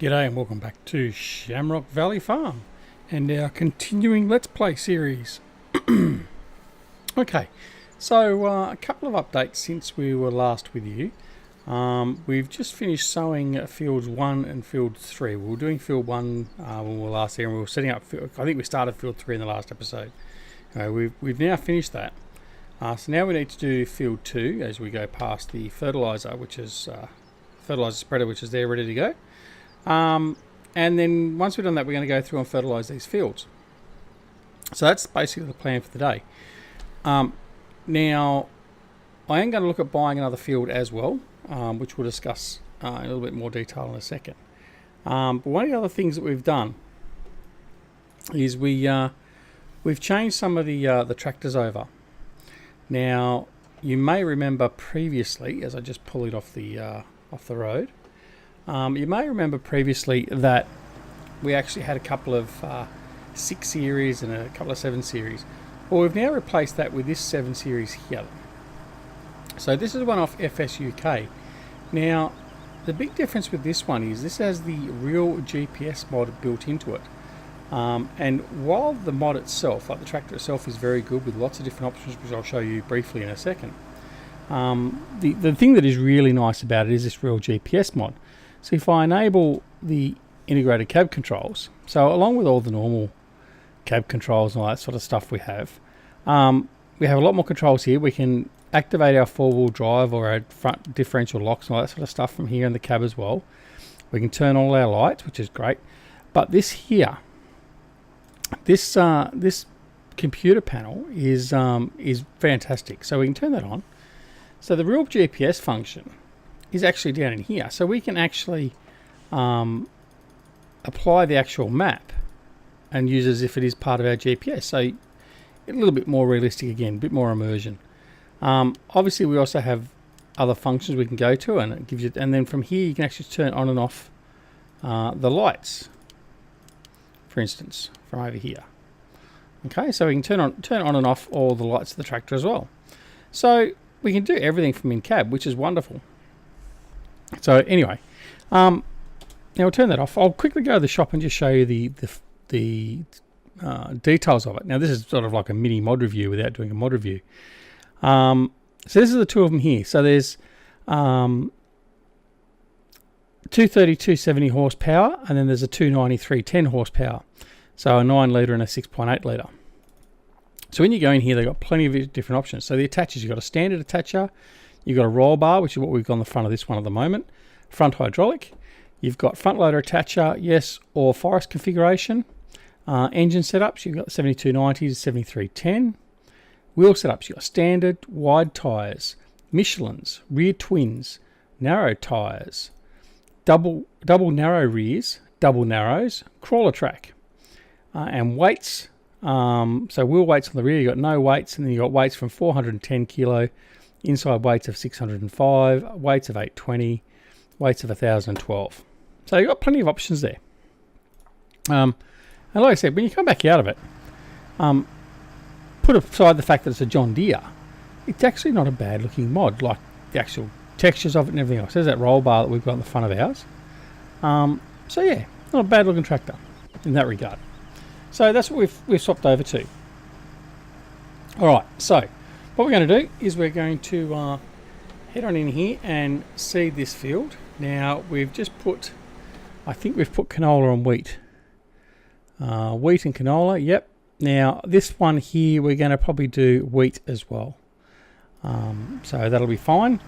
G'day and welcome back to Shamrock Valley Farm and our continuing Let's Play series. Okay, so a couple of updates since we were last with you. We've just finished sowing fields 1 and field 3. We were doing field 1 when we were last there, and we were setting up field, I think we started field 3 in the last episode. We've now finished that. So now we need to do field 2 as we go past the fertilizer, which is fertilizer spreader, which is there ready to go. And then once we've done that, we're going to go through and fertilise these fields. So that's basically the plan for the day. Now, I am going to look at buying another field as well, which we'll discuss in a little bit more detail in a second. But one of the other things that we've done is we've changed some of the tractors over. Now, you may remember previously, as I just pull it off the road, you may remember previously that we actually had a couple of 6 series and a couple of 7 series. Well, we've now replaced that with this 7 series here. So this is one off FS UK. Now, the big difference with this one is this has the real GPS mod built into it. And while the mod itself, like the tractor itself, is very good with lots of different options, which I'll show you briefly in a second, the thing that is really nice about it is this real GPS mod. So if I enable the integrated cab controls, so along with all the normal cab controls and all that sort of stuff we have a lot more controls here. We can activate our 4-wheel drive or our front differential locks and all that sort of stuff from here in the cab as well. We can turn all our lights, which is great. But this here, this computer panel is fantastic. So we can turn that on. So the real GPS function is actually down in here, so we can actually apply the actual map and use it as if it is part of our GPS. So a little bit more realistic again, a bit more immersion. Obviously, we also have other functions we can go to, and it gives you. And then from here, you can actually turn on and off the lights, for instance, from over here. Okay, so we can turn on and off all the lights of the tractor as well. So we can do everything from in cab, which is wonderful. So anyway, now we'll turn that off. I'll quickly go to the shop and just show you the details of it. Now this is sort of like a mini mod review without doing a mod review. So this is the two of them here. So there's 230 270 horsepower, and then there's a 290 310 horsepower. So a 9 litre and a 6.8 litre. So when you go in here, they've got plenty of different options. So the attachers, you've got a standard attacher. You've got a roll bar, which is what we've got on the front of this one at the moment. Front hydraulic. You've got front loader attacher, yes, or forest configuration. Engine setups, you've got 7290s, 7310. Wheel setups, you've got standard, wide tyres, Michelins, rear twins, narrow tyres, double narrow rears, double narrows, crawler track. And weights, so wheel weights on the rear, you've got no weights, and then you've got weights from 410 kilo, inside weights of 605, weights of 820, weights of 1012. So you've got plenty of options there. And like I said, when you come back out of it, put aside the fact that it's a John Deere, it's actually not a bad looking mod, like the actual textures of it and everything else. There's that roll bar that we've got on the front of ours. So yeah, not a bad looking tractor in that regard. So that's what we've swapped over to. Alright, so what we're going to do is we're going to head on in here and seed this field. Now we've just put, I think we've put canola and wheat. Wheat and canola, yep. Now this one here, we're going to probably do wheat as well. So that'll be fine.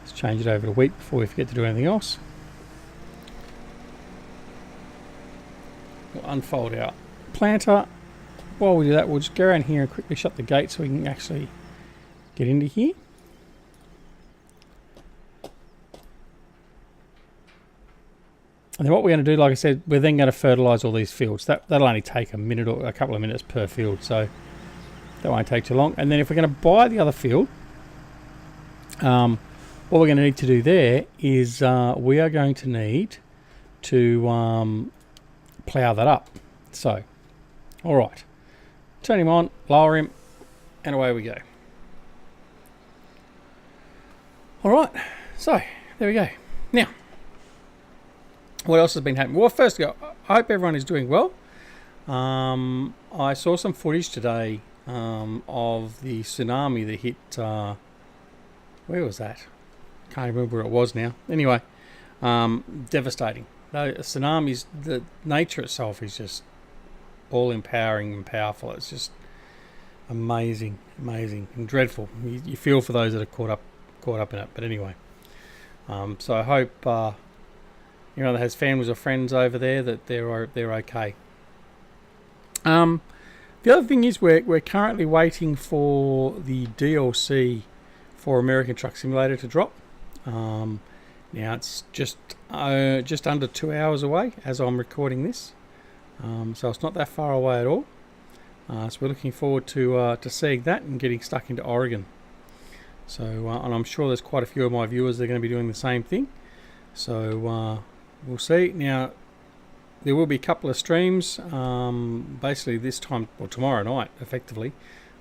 Let's change it over to wheat before we forget to do anything else. We'll unfold our planter. While we do that, we'll just go around here and quickly shut the gate so we can actually get into here. And then what we're going to do, like I said, we're then going to fertilise all these fields. That'll only take a minute or a couple of minutes per field, so that won't take too long. And then if we're going to buy the other field, what we're going to need to do there is we are going to need to plough that up. So, all right. Turn him on, lower him, and away we go. Alright, so there we go. Now, What else has been happening? Well, first, I hope everyone is doing well. I saw some footage today of the tsunami that hit. Where was that? Can't remember where it was now. Anyway, devastating. Tsunamis, the nature itself is just all empowering and powerful. It's just amazing, and dreadful. You feel for those that are caught up in it. But anyway, so I hope that has families or friends over there that they're okay. The other thing is we're currently waiting for the DLC for American Truck Simulator to drop. Now it's just under 2 hours away as I'm recording this, so it's not that far away at all. So we're looking forward to seeing that and getting stuck into Oregon. So and I'm sure there's quite a few of my viewers that are going to be doing the same thing. So we'll see. Now there will be a couple of streams, basically this time or tomorrow night, effectively,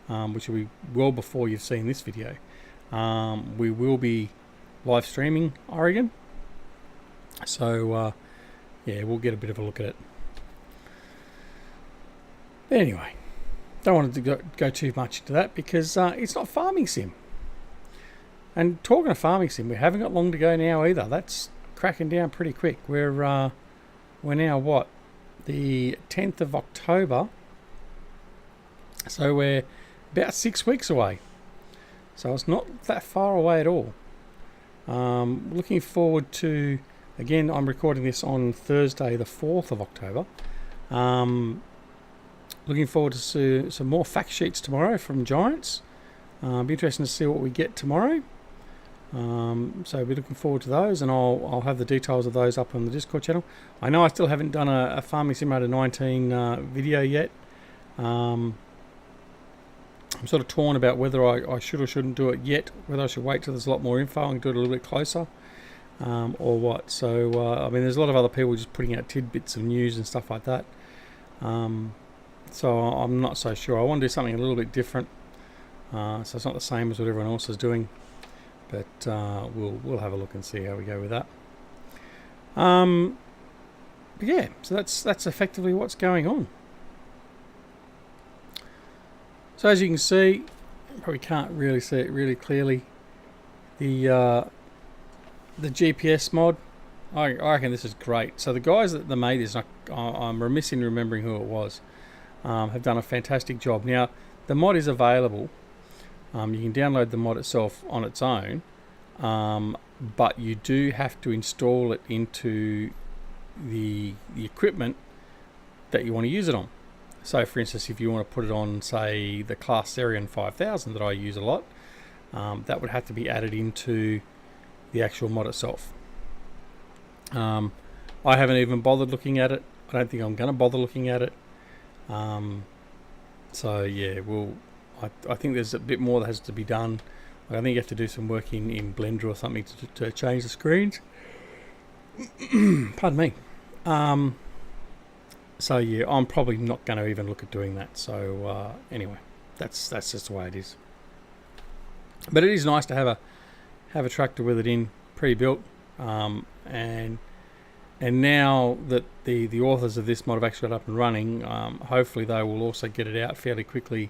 which will be well before you've seen this video. We will be live streaming Oregon, so yeah, we'll get a bit of a look at it. But anyway, don't want to go too much into that because it's not farming sim. And talking of farming sim, we haven't got long to go now either. That's cracking down pretty quick. We're now what, the 10th of October, so we're about 6 weeks away. So it's not that far away at all. Looking forward to, again, I'm recording this on Thursday the 4th of October. Looking forward to some more fact sheets tomorrow from Giants. Be interesting to see what we get tomorrow. So we're looking forward to those, and I'll have the details of those up on the Discord channel. I know I still haven't done a Farming Simulator 19 video yet. I'm sort of torn about whether I should or shouldn't do it yet, whether I should wait till there's a lot more info and do it a little bit closer, or what. So, I mean, there's a lot of other people just putting out tidbits of news and stuff like that. So I'm not so sure. I want to do something a little bit different, so it's not the same as what everyone else is doing. But we'll have a look and see how we go with that. But yeah, so that's effectively what's going on. So as you can see, probably can't really see it really clearly. The GPS mod, I reckon this is great. So the guys that made this, I'm remiss in remembering who it was, have done a fantastic job. Now the mod is available. You can download the mod itself on its own, but you do have to install it into the equipment that you want to use it on. So for instance, if you want to put it on, say, the Class Serion 5000 that I use a lot, that would have to be added into the actual mod itself. I haven't even bothered looking at it. I don't think I'm going to bother looking at it. So yeah, I think there's a bit more that has to be done. I think you have to do some work in Blender or something to change the screens. Pardon me. So yeah, I'm probably not going to even look at doing that. So anyway, that's just the way it is. But it is nice to have a tractor with it in pre-built, and now that the authors of this mod have actually got up and running, hopefully they will also get it out fairly quickly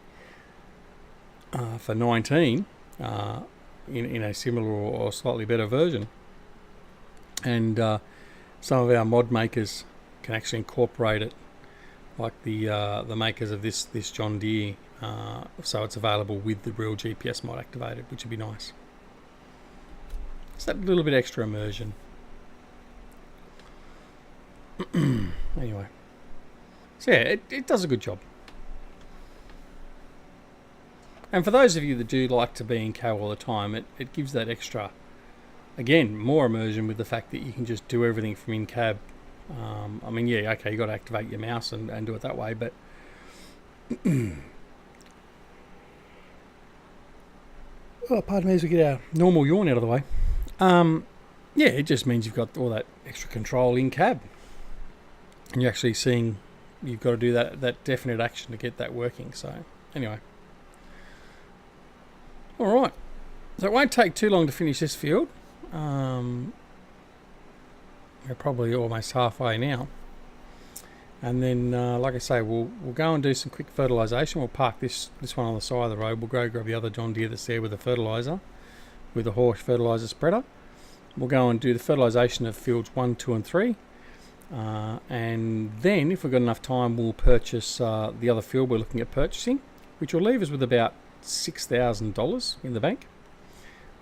for 19 in a similar or slightly better version. And some of our mod makers can actually incorporate it, like the makers of this John Deere, so it's available with the real GPS mod activated, which would be nice. It's that little bit extra immersion. Anyway, so yeah, it does a good job. And for those of you that do like to be in cab all the time, it gives that extra, again, more immersion with the fact that you can just do everything from in cab. I mean, yeah, okay, you got to activate your mouse and do it that way, but oh, pardon me as we get our normal yawn out of the way. Yeah, it just means you've got all that extra control in cab, and you're actually seeing you've got to do that definite action to get that working. So anyway, all right, so it won't take too long to finish this field. We're probably almost halfway now. And then, like I say, we'll go and do some quick fertilisation. We'll park this one on the side of the road. We'll go grab the other John Deere that's there with the fertiliser, with the horse fertiliser spreader. We'll go and do the fertilisation of fields 1, 2 and 3. And then, if we've got enough time, we'll purchase the other field we're looking at purchasing, which will leave us with about $6,000 in the bank.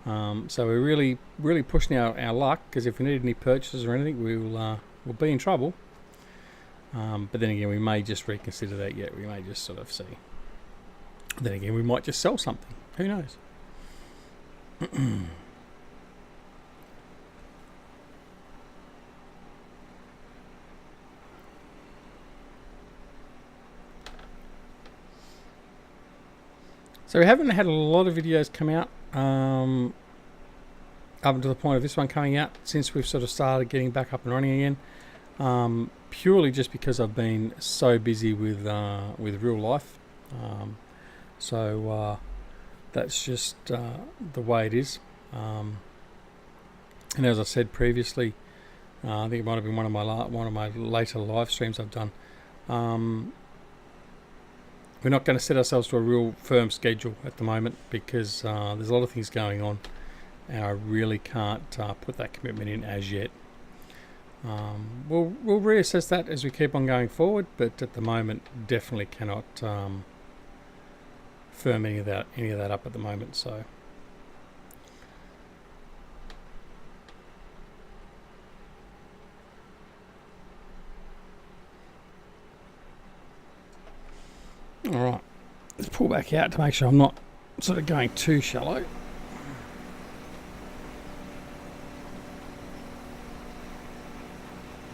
So we're really pushing our luck, because if we need any purchases or anything, we'll be in trouble. But then again, we may just reconsider that yet. We may just sort of see. Then again, we might just sell something. Who knows? So we haven't had a lot of videos come out up until the point of this one coming out since we've sort of started getting back up and running again. Purely just because I've been so busy with real life. So that's just the way it is. And as I said previously, I think it might have been one of my later live streams I've done. We're not going to set ourselves to a real firm schedule at the moment, because there's a lot of things going on, and I really can't put that commitment in as yet. We'll reassess that as we keep on going forward, but at the moment definitely cannot firm any of that up at the moment. So all right, let's pull back out to make sure I'm not sort of going too shallow.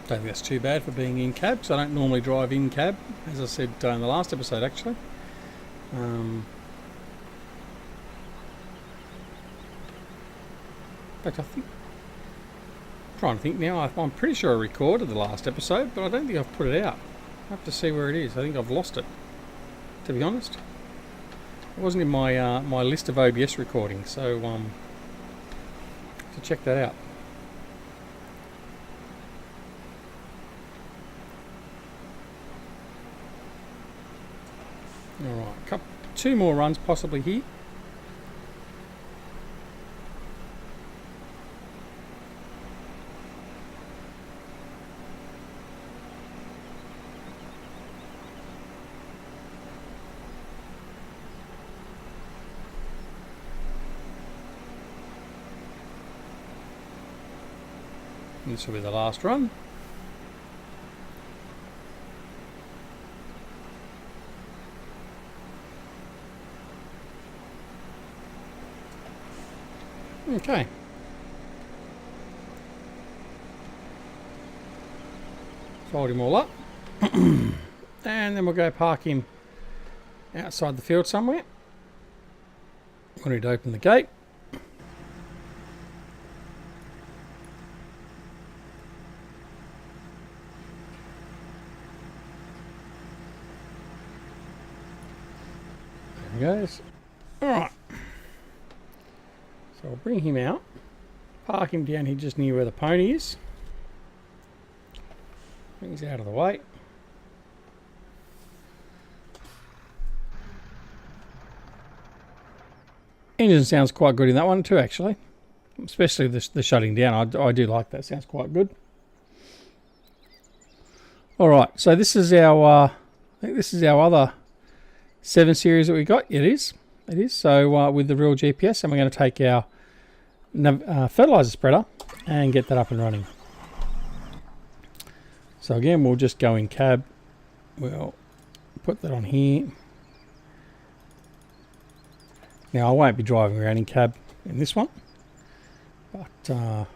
Don't think that's too bad for being in cab, because I don't normally drive in cab, as I said in the last episode actually. In fact, I'm trying to think now. I'm pretty sure I recorded the last episode, but I don't think I've put it out. I have to see where it is. I think I've lost it, to be honest. It wasn't in my my list of OBS recordings, so to check that out. Alright, two more runs possibly here. And this will be the last run. Okay. Fold him all up. And then we'll go park him outside the field somewhere. We need to open the gate. There he goes. Alright. So I'll bring him out, park him down here just near where the pony is. He's out of the way. Engine sounds quite good in that one too, actually. Especially the shutting down. I do like that. Sounds quite good. Alright, so this is our, I think this is our other 7 series that we got. It is. It is. So with the real GPS, and we're going to take our fertilizer spreader and get that up and running. So again, we'll just go in cab. We'll put that on here. Now I won't be driving around in cab in this one, but that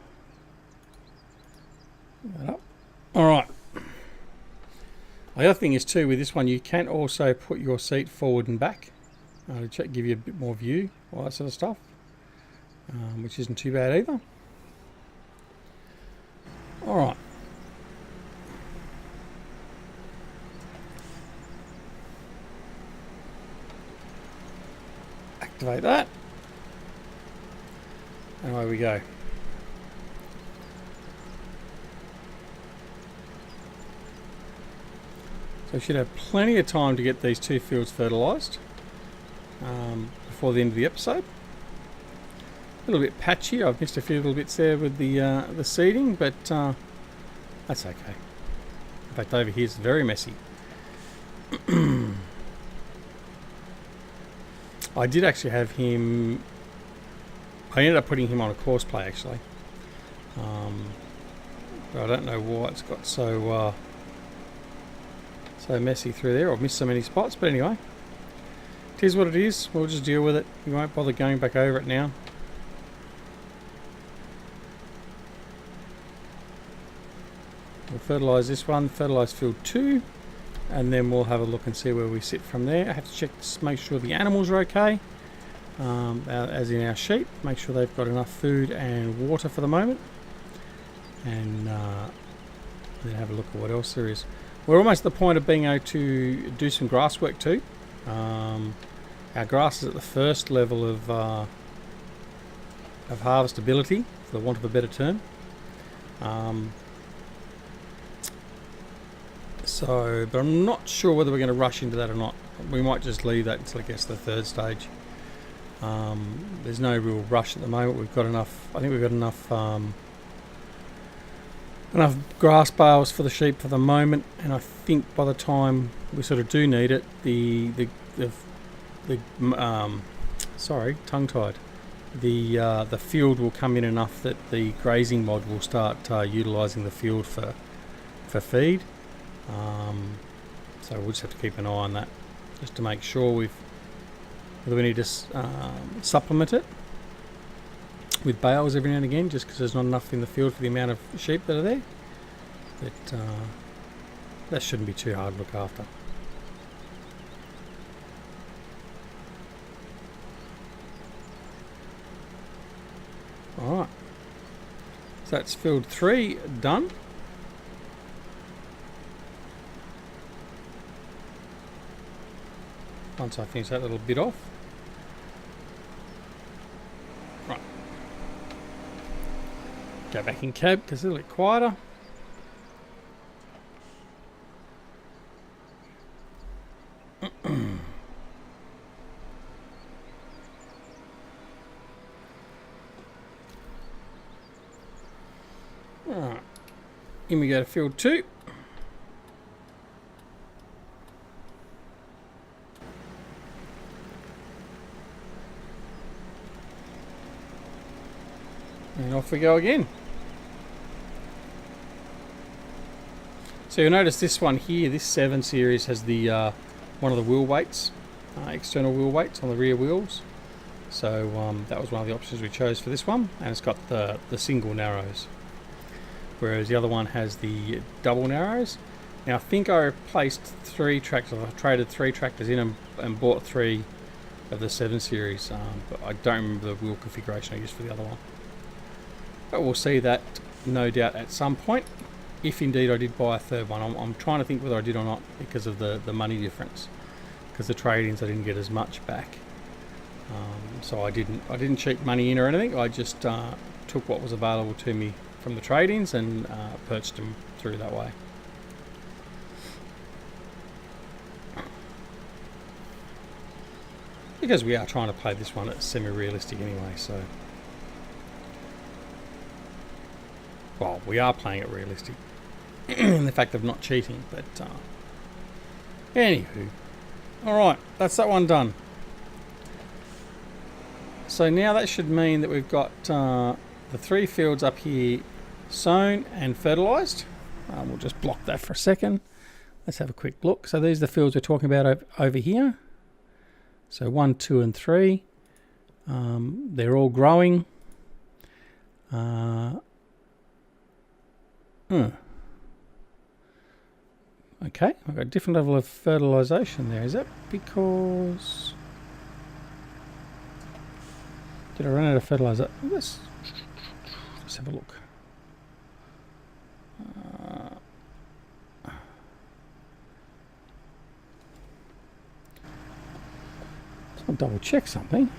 up. All right. The other thing is too, with this one, you can also put your seat forward and back to give you a bit more view, all that sort of stuff, which isn't too bad either. All right. Activate that, and away we go. So we should have plenty of time to get these 2 fields fertilised before the end of the episode. A little bit patchy. I've missed a few little bits there with the seeding, but that's okay. In fact, over here it's very messy. I did actually have him. I ended up putting him on a course play actually, but I don't know why it's got so messy through there. I've missed so many spots, but anyway, it is what it is. We'll just deal with it. We won't bother going back over it now. We'll fertilise this one, fertilise field 2, and then we'll have a look and see where we sit from there. I have to check to make sure the animals are okay, as in our sheep. Make sure they've got enough food and water for the moment, and then have a look at what else there is. We're almost at the point of being able to do some grass work too. Our grass is at the first level of harvestability, for the want of a better term. But I'm not sure whether we're going to rush into that or not. We might just leave that until I guess the 3rd stage. There's no real rush at the moment. We've got enough. I think we've got enough grass bales for the sheep for the moment, and I think by the time we sort of do need it, sorry, tongue-tied. The field will come in enough that the grazing mod will start utilising the field for feed. So we'll just have to keep an eye on that, just to make sure whether we need to supplement it with bales every now and again, just because there's not enough in the field for the amount of sheep that are there. But that shouldn't be too hard to look after. Alright, so that's field 3 done. Once I finish that little bit off. Right. Go back in cab because it's a little bit quieter. Alright. In we go to field 2. And off we go again. So you'll notice this one here, this 7 series, has the one of the wheel weights, external wheel weights on the rear wheels. So that was one of the options we chose for this one, and it's got the single narrows, whereas the other one has the double narrows. Now I think I replaced 3 tractors. I traded 3 tractors in and bought 3 of the 7 series, but I don't remember the wheel configuration I used for the other one. But we'll see that no doubt at some point, if indeed I did buy a 3rd one. I'm trying to think whether I did or not because of the money difference, because the trade-ins I didn't get as much back. So I didn't cheat money in or anything. I just took what was available to me from the trade-ins and purchased them through that way. Because we are trying to play this one at semi-realistic anyway, so... Well, we are playing it realistic in the fact of not cheating, but anywho. Alright, that's that one done. So now that should mean that we've got the 3 fields up here sown and fertilised. We'll just block that for a second. Let's have a quick look. So these are the fields we're talking about over here. So 1, 2 and 3. They're all growing. Okay, I've got a different level of fertilisation there. Is that because... Did I run out of fertiliser? Let's have a look. I'll double check something.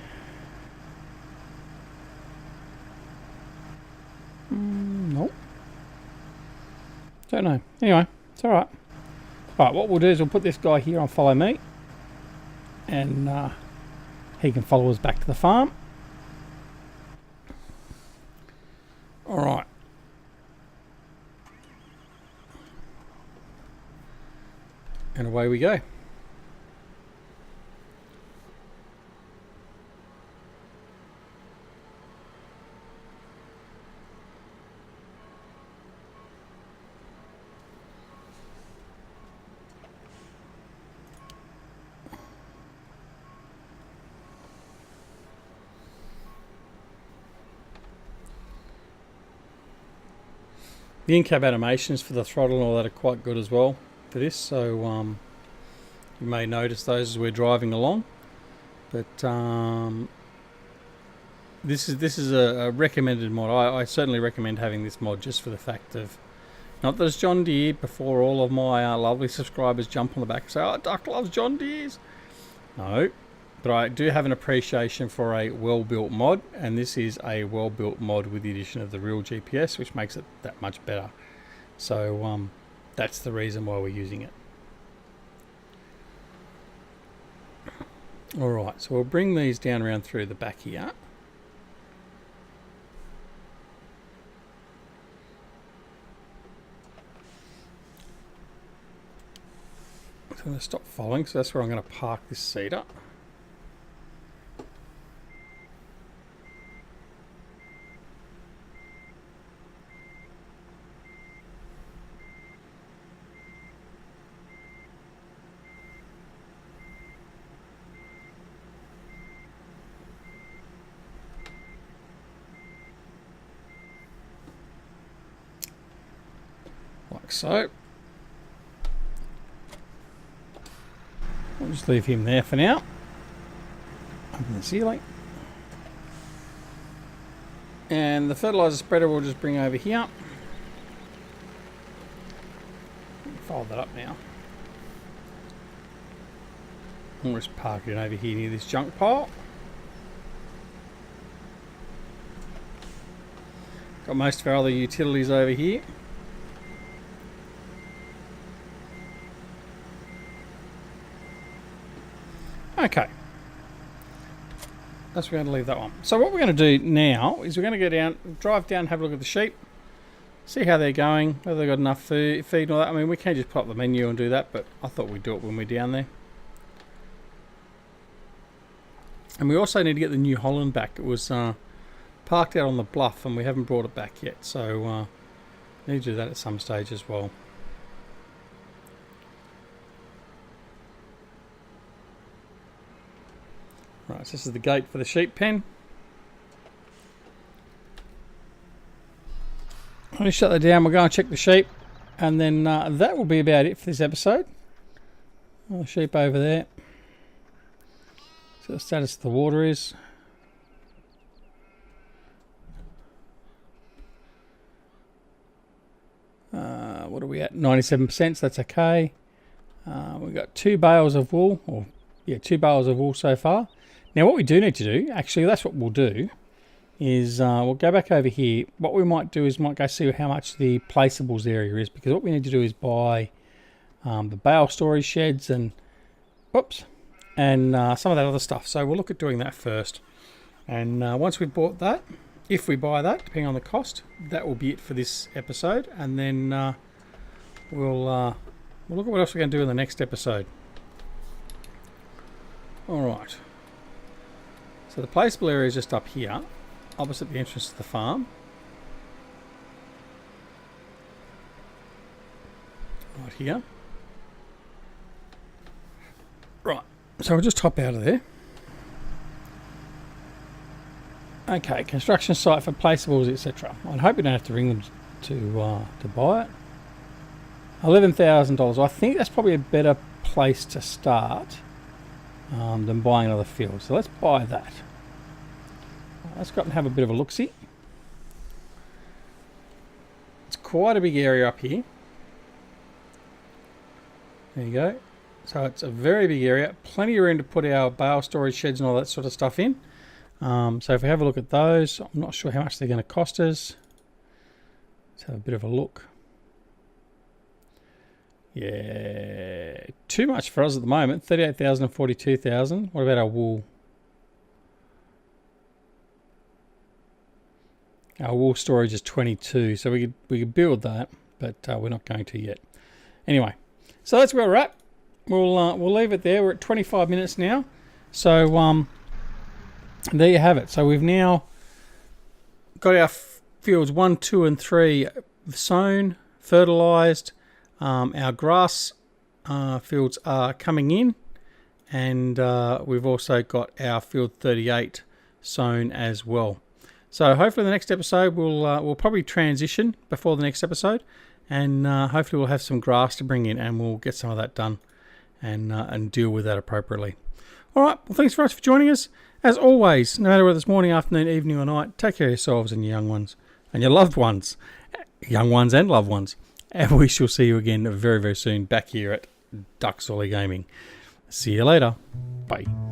Nope. Don't know. Anyway, it's alright. Right, what we'll do is we'll put this guy here on follow me, and he can follow us back to the farm. All right. And away we go. The in-cab animations for the throttle and all that are quite good as well for this, so you may notice those as we're driving along. But this is a recommended mod. I certainly recommend having this mod just for the fact of, not that it's John Deere before all of my lovely subscribers jump on the back and say, oh, Duck loves John Deere's. No, but I do have an appreciation for a well-built mod, and this is a well-built mod with the addition of the real GPS, which makes it that much better. So that's the reason why we're using it. Alright, so we'll bring these down around through the back here. So I'm going to stop following, so that's where I'm going to park this seeder. Like so. We'll just leave him there for now. Open the ceiling. And the fertilizer spreader we'll just bring over here. Fold that up now. And we'll just park it over here near this junk pile. Got most of our other utilities over here. Okay, that's where we're going to leave that one. So what we're going to do now is we're going to go down, drive down, have a look at the sheep, see how they're going, whether they've got enough feed and all that. I mean, we can just pop up the menu and do that, but I thought we'd do it when we're down there. And we also need to get the New Holland back. It was parked out on the bluff and we haven't brought it back yet, so need to do that at some stage as well. Right, so this is the gate for the sheep pen. I'm going to shut that down, we'll go and check the sheep, and then that will be about it for this episode. The sheep over there. So the status of the water is. What are we at? 97%, so that's okay. We've got 2 bales of wool, or yeah, 2 bales of wool so far. Now what we do need to do, actually that's what we'll do, is we'll go back over here. What we might do is might go see how much the placeables area is, because what we need to do is buy the bale storage sheds and some of that other stuff. So we'll look at doing that first. And once we've bought that, if we buy that, depending on the cost, that will be it for this episode. And then we'll look at what else we're going to do in the next episode. Alright. So the placeable area is just up here, opposite the entrance to the farm. Right here. Right, so we'll just hop out of there. Okay, construction site for placeables, etc. I hope you don't have to ring them to buy it. $11,000. I think that's probably a better place to start than buying another field. So let's buy that. Let's go up and have a bit of a look-see. It's quite a big area up here. There you go. So it's a very big area. Plenty of room to put our bale storage sheds and all that sort of stuff in. So if we have a look at those, I'm not sure how much they're going to cost us. Let's have a bit of a look. Yeah, too much for us at the moment. 38,000 and 42,000. What about our wool? Our wool storage is 22, so we could build that, but we're not going to yet. Anyway, so that's where we're at. We'll leave it there. We're at 25 minutes now. So there you have it. So we've now got our fields 1, 2, and 3 sown, fertilized. Our grass fields are coming in, and we've also got our field 38 sown as well. So hopefully the next episode we'll probably transition before the next episode, and hopefully we'll have some grass to bring in, and we'll get some of that done and deal with that appropriately. All right, well, thanks very much for joining us. As always, no matter whether it's morning, afternoon, evening, or night, take care of yourselves and your young ones and your loved ones, young ones and loved ones. And we shall see you again very, very soon back here at Duckzorly Gaming. See you later. Bye.